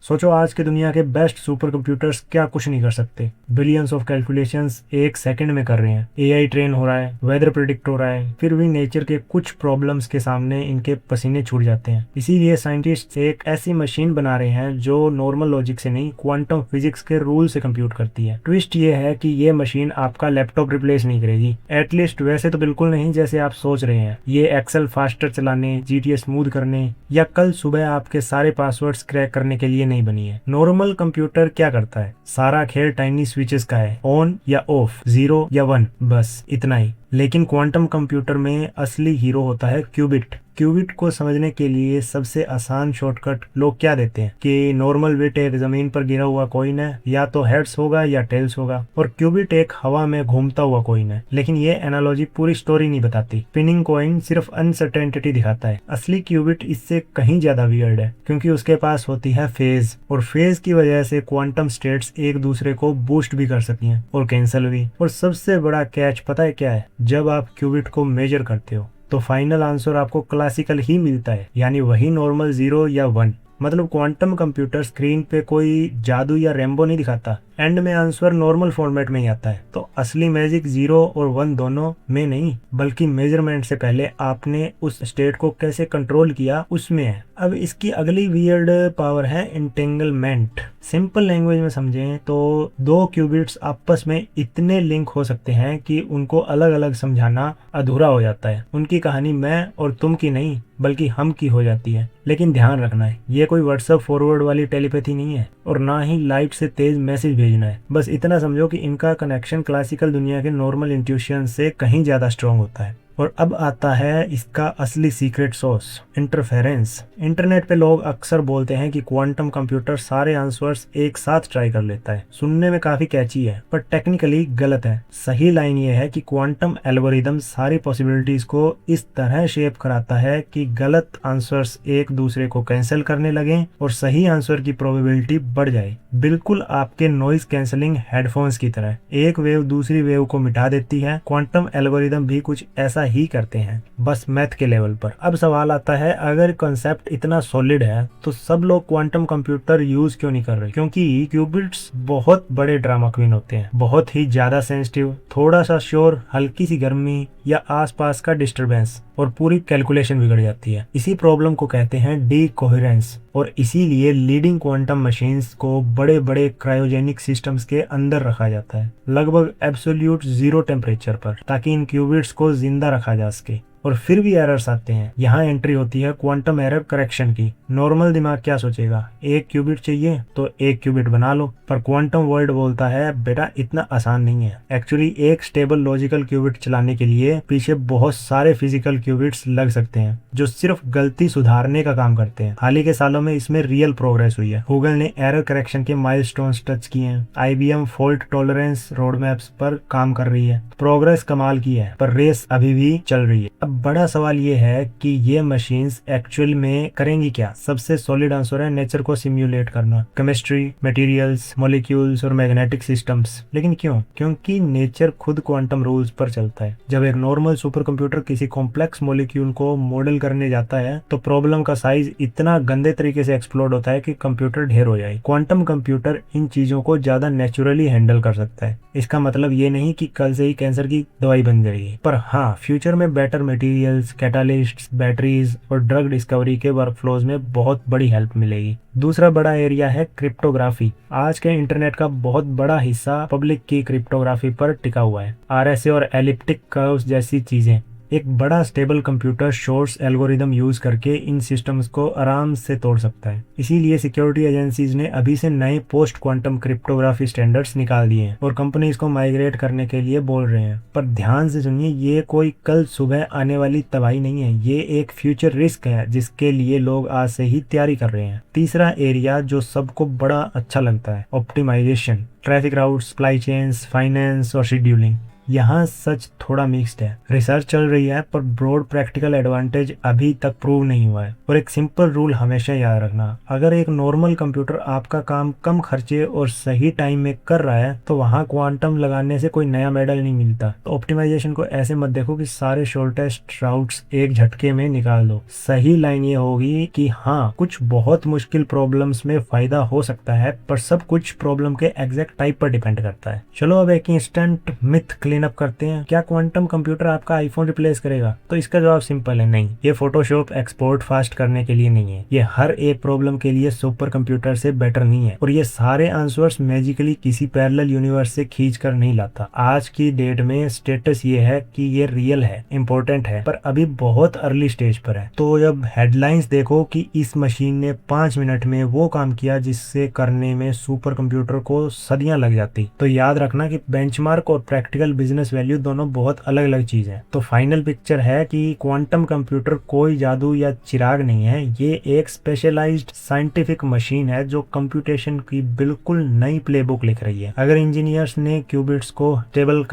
सोचो आज की दुनिया के बेस्ट सुपर कंप्यूटर्स क्या कुछ नहीं कर सकते। बिलियंस ऑफ कैलकुलेशंस एक सेकंड में कर रहे हैं। एआई ट्रेन हो रहा है, वेदर प्रिडिक्ट हो रहा है, फिर भी नेचर के कुछ प्रॉब्लम्स के सामने इनके पसीने छूट जाते हैं। इसीलिए साइंटिस्ट एक ऐसी मशीन बना रहे हैं जो नॉर्मल लॉजिक से नहीं, क्वांटम फिजिक्स के रूल से कंप्यूट करती है। ट्विस्ट ये है कि ये मशीन आपका लैपटॉप रिप्लेस नहीं करेगी, एटलीस्ट वैसे तो बिल्कुल नहीं जैसे आप सोच रहे हैं। ये एक्सेल फास्टर चलाने, जीटीए स्मूथ करने या कल सुबह आपके सारे पासवर्ड्स क्रैक करने के लिए नहीं बनी है। नॉर्मल कंप्यूटर क्या करता है? सारा खेल टाइनी स्विचेस का है, ऑन या ऑफ, 0 या 1, बस इतना ही। लेकिन क्वांटम कंप्यूटर में असली हीरो होता है क्यूबिट। क्यूबिट को समझने के लिए सबसे आसान शॉर्टकट लोग क्या देते हैं कि नॉर्मल बिट एक जमीन पर गिरा हुआ कॉइन है, या तो हेड्स होगा या टेल्स होगा, और क्यूबिट एक हवा में घूमता हुआ कॉइन है। लेकिन ये एनालॉजी पूरी स्टोरी नहीं बताती। स्पिनिंग कॉइन सिर्फ अनसर्टेनिटी दिखाता है। असली क्यूबिट इससे कहीं ज्यादा वियर्ड है, क्योंकि उसके पास होती है फेज, और फेज की वजह से क्वांटम स्टेट्स एक दूसरे को बूस्ट भी कर सकती हैं और कैंसिल भी। और सबसे बड़ा कैच पता है क्या है? जब आप क्यूबिट को मेजर करते हो तो फाइनल आंसर आपको क्लासिकल ही मिलता है, यानी वही नॉर्मल 0 या 1। मतलब क्वांटम कंप्यूटर स्क्रीन पे कोई जादू या रेम्बो नहीं दिखाता, एंड में आंसर नॉर्मल फॉर्मेट में ही आता है। तो असली मैजिक 0 और 1 दोनों में नहीं, बल्कि मेजरमेंट से पहले आपने उस स्टेट को कैसे कंट्रोल किया उसमें है। अब इसकी अगली वियर्ड पावर है इंटेंगलमेंट। सिंपल लैंग्वेज में समझें तो दो क्यूबिट्स आपस में इतने लिंक हो सकते हैं कि उनको अलग अलग समझाना अधूरा हो जाता है। उनकी कहानी मैं और तुम की नहीं, बल्कि हम की हो जाती है। लेकिन ध्यान रखना है, ये कोई व्हाट्सएप फॉरवर्ड वाली टेलीपैथी नहीं है, और ना ही लाइट से तेज मैसेज भेजना है। बस इतना समझो कि इनका कनेक्शन क्लासिकल दुनिया के नॉर्मल इंट्यूशन से कहीं ज्यादा स्ट्रॉन्ग होता है। और अब आता है इसका असली सीक्रेट सॉस, इंटरफेरेंस। इंटरनेट पे लोग अक्सर बोलते हैं कि क्वांटम कंप्यूटर सारे आंसर्स एक साथ ट्राई कर लेता है। सुनने में काफी कैची है, पर टेक्निकली गलत है। सही लाइन ये है कि क्वांटम एल्गोरिदम सारी पॉसिबिलिटीज को इस तरह शेप कराता है कि गलत आंसर्स एक दूसरे को कैंसिल करने लगे और सही आंसर की प्रोबेबिलिटी बढ़ जाए। बिल्कुल आपके नॉइज कैंसिलिंग हेडफोन्स की तरह। एक वेव दूसरी वेव को मिटा देती है। क्वांटम एल्गोरिदम भी कुछ ऐसा ही करते हैं, बस मैथ के लेवल पर। अब सवाल आता है, अगर कॉन्सेप्ट इतना सॉलिड है तो सब लोग क्वांटम कंप्यूटर यूज क्यों नहीं कर रहे? क्योंकि क्यूबिट्स बहुत बड़े ड्रामा क्वीन होते हैं, बहुत ही ज्यादा सेंसिटिव। थोड़ा सा शोर, हल्की सी गर्मी या आसपास का डिस्टरबेंस और पूरी कैलकुलेशन बिगड़ जाती है। इसी प्रॉब्लम को कहते हैं डीकोहेरेंस, और इसीलिए लीडिंग क्वांटम मशीन्स को बड़े बड़े क्रायोजेनिक सिस्टम्स के अंदर रखा जाता है, लगभग एब्सोल्यूट 0 टेम्परेचर पर, ताकि इन क्यूबिट्स को जिंदा रखा जा सके। और फिर भी एरर्स आते हैं। यहाँ एंट्री होती है क्वांटम एरर करेक्शन की। नॉर्मल दिमाग क्या सोचेगा? एक क्यूबिट चाहिए तो एक क्यूबिट बना लो, पर क्वांटम वर्ल्ड बोलता है बेटा इतना आसान नहीं है। एक्चुअली एक स्टेबल लॉजिकल क्यूबिट चलाने के लिए पीछे बहुत सारे फिजिकल क्यूबिट्स लग सकते हैं, जो सिर्फ गलती सुधारने का काम करते हैं। हाल ही के सालों में इसमें रियल प्रोग्रेस हुई है। गूगल ने एरर करेक्शन के माइलस्टोन्स टच किए हैं। IBM फॉल्ट टॉलरेंस रोडमैप्स पर काम कर रही है। प्रोग्रेस कमाल की है, पर रेस अभी भी चल रही है। अब बड़ा सवाल ये है कि ये मशीन्स एक्चुअल में करेंगी क्या? सबसे सॉलिड आंसर है नेचर को सिम्युलेट करना, केमिस्ट्री, मटेरियल्स, मॉलिक्यूल्स और मैग्नेटिक सिस्टम्स। लेकिन क्यों? क्योंकि नेचर खुद क्वांटम रूल्स पर चलता है। जब एक नॉर्मल सुपर कंप्यूटर किसी कॉम्प्लेक्स मॉलिक्यूल को मॉडल करने जाता है तो प्रॉब्लम का साइज इतना गंदे तरीके से एक्सप्लोड होता है कि कंप्यूटर ढेर हो जाए। क्वांटम कंप्यूटर इन चीजों को ज्यादा नेचुरली हैंडल कर सकता है। इसका मतलब ये नहीं कि कल से ही कैंसर की दवाई बन जाएगी, पर हाँ, फ्यूचर में बेटर मटेरियल्स, कैटालिस्ट्स, बैटरीज और ड्रग डिस्कवरी के वर्कफ्लोज में बहुत बड़ी हेल्प मिलेगी। दूसरा बड़ा एरिया है क्रिप्टोग्राफी। आज के इंटरनेट का बहुत बड़ा हिस्सा पब्लिक की क्रिप्टोग्राफी पर टिका हुआ है। RSA और एलिप्टिक कर्व्स जैसी चीजें। एक बड़ा stable computer shores algorithm use करके इन सिस्टम्स को आराम से तोड़ सकता है। इसीलिए सिक्योरिटी एजेंसीज ने अभी से नए पोस्ट क्वांटम क्रिप्टोग्राफी स्टैंडर्ड्स निकाल दिए हैं और कंपनीज को माइग्रेट करने के लिए बोल रहे हैं। पर ध्यान से सुनिए, ये कोई कल सुबह आने वाली तबाही नहीं है। ये एक फ्यूचर रिस्क है जिसके लिए लोग आज से ही तैयारी कर रहे हैं। तीसरा एरिया जो सबको बड़ा अच्छा लगता है, optimisation. Traffic routes, supply chains, finance और शेड्यूलिंग। यहाँ सच थोड़ा मिक्स्ड है। रिसर्च चल रही है पर ब्रॉड प्रैक्टिकल एडवांटेज अभी तक प्रूव नहीं हुआ है। और एक सिंपल रूल हमेशा याद रखना, अगर एक नॉर्मल कंप्यूटर आपका काम कम खर्चे और सही टाइम में कर रहा है तो वहाँ क्वांटम लगाने से कोई नया मेडल नहीं मिलता। तो ऑप्टिमाइजेशन को ऐसे मत देखो कि सारे शॉर्टेस्ट राउट्स एक झटके में निकाल दो। सही लाइन ये होगी कि हाँ, कुछ बहुत मुश्किल प्रॉब्लम्स में फायदा हो सकता है पर सब कुछ प्रॉब्लम के एग्जैक्ट टाइप पर डिपेंड करता है। चलो अब एक इंस्टेंट मिथ क्लीन अप करते हैं। क्या क्वांटम कंप्यूटर आपका आईफोन रिप्लेस करेगा? तो इसका जवाब सिंपल है, नहीं। ये फोटोशॉप एक्सपोर्ट फास्ट करने के लिए नहीं है, ये हर एक प्रॉब्लम के लिए सुपर कंप्यूटर से बेटर नहीं है। और ये सारे आंसर्स मैजिकली किसी पैरेलल यूनिवर्स से खींच कर नहीं लाता। आज की डेट में स्टेटस ये है कि ये रियल है, इंपॉर्टेंट है, पर अभी बहुत अर्ली स्टेज पर है। तो जब हेडलाइंस देखो कि इस मशीन ने 5 मिनट में वो काम किया जिससे करने में सुपर कंप्यूटर को सदियां लग जाती, तो याद रखना कि बेंचमार्क और प्रैक्टिकल बिजनेस वैल्यू दोनों बहुत अलग अलग चीज है। तो फाइनल पिक्चर है कि क्वांटम कंप्यूटर कोई जादू या चिराग नहीं है, ये एक स्पेशलाइज्ड साइंटिफिक मशीन है जो कंप्यूटेशन की बिल्कुल नई प्लेबुक लिख रही है। अगर इंजीनियर्स ने क्यूबिट्स को स्टेबल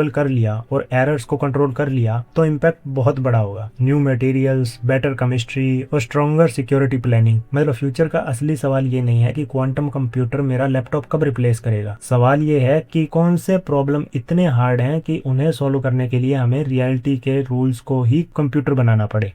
कर लिया और एरर्स को कंट्रोल कर लिया तो इम्पैक्ट बहुत बड़ा होगा। न्यू मटेरियल्स, बेटर केमिस्ट्री और स्ट्रॉन्गर सिक्योरिटी प्लानिंग। मतलब फ्यूचर का असली सवाल ये नहीं है कि क्वांटम कंप्यूटर मेरा लैपटॉप कब रिप्लेस करेगा। सवाल ये है कि कौन से प्रॉब्लम इतने हार्ड हैं कि उन्हें सॉल्व करने के लिए हमें रियलिटी के रूल्स को ही कंप्यूटर बनाना पड़े।